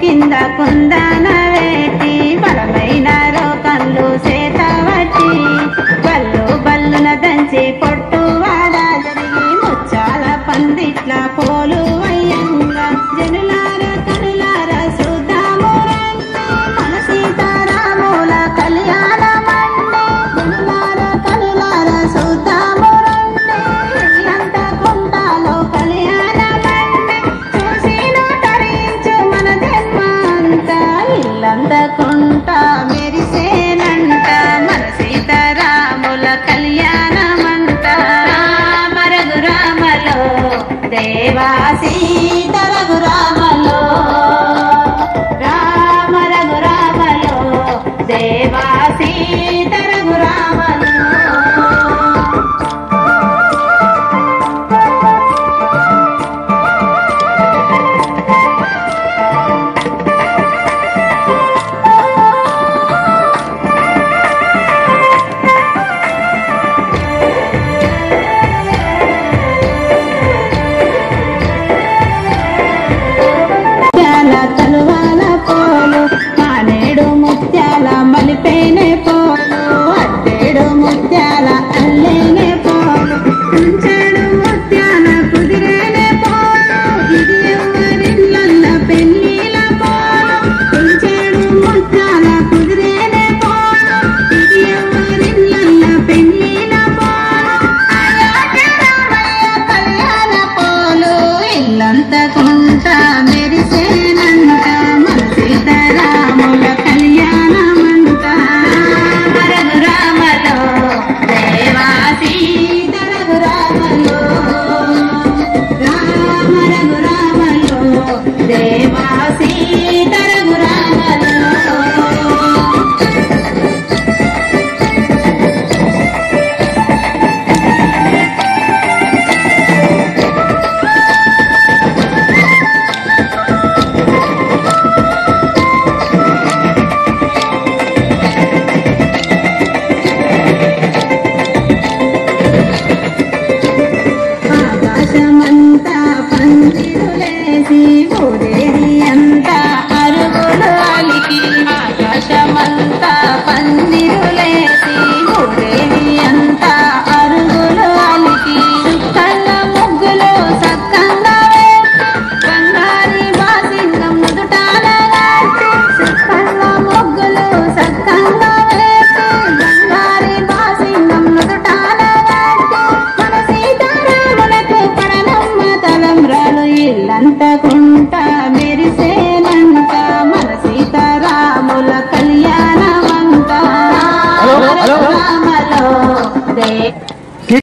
కింద కుందాన వేటి బలమైన రోకన్లు సేతవట్టి బల్లు బల్లున దంచి పొట్టు వాడ జరిగి ముచ్చాల పందిట్ల పోలు వయ్యంగా జనులార కనులార చూద్దాము రండి మన సీతారాముల కళ్యాణమండి జనులార కనులార చూద్దాము రండి ఇల్లంతా కుంటాలో కళ్యాణమండి చూసిను తరించు మన జన్మ అంతా ఇల్లంతా కుంట మెరిసేనంట మన సీతారాముల కళ్యాణమంట రామ రఘురామలో దేవా సీత రఘురామలో రామ రఘురామలో దేవా సీత రఘురామలో తలువాల పోలు మానేడు ముత్యాల మలిపేనే పోలు అడ్డేడు ముత్యాల అల్లేనే పోలు కుంచెడు ముత్యాల కుదిరేనే పోలు ఇది ఎవరిళ్ళ పెళ్ళిల పోలు కుంచెడు ముత్యాల కుదిరేనే పోలు ఇది ఎవరిళ్ళ పెళ్ళిల పోలు అయోధ్య రామయ్య కళ్యాణ పోలు ఇల్లంతా కుంట మెరిసేనంట మన సీతారాముల కళ్యాణమంట రఘురామలో దేవా సీత రఘురామలో రామ రఘురామలో దేవా సీత రఘురామలో ఆకాశమంతా పందిరులేసి ఊరేది అంతా అరుగులు అలికి ఆకాశమంతా పందిరులేసి ఊరేది అంతా అరుగులు అలికి చుక్కల ముగ్గులు సక్కంగా వేసి బంగారి బాసింగం నుదుటాన గాటి చుక్కల ముగ్గులు సక్కంగా వేసి బంగారి బాసింగం నుదుటాన గాటి మన సీతారాములకు పడనమ్మ తలంబ్రాలు ఇల్లంతా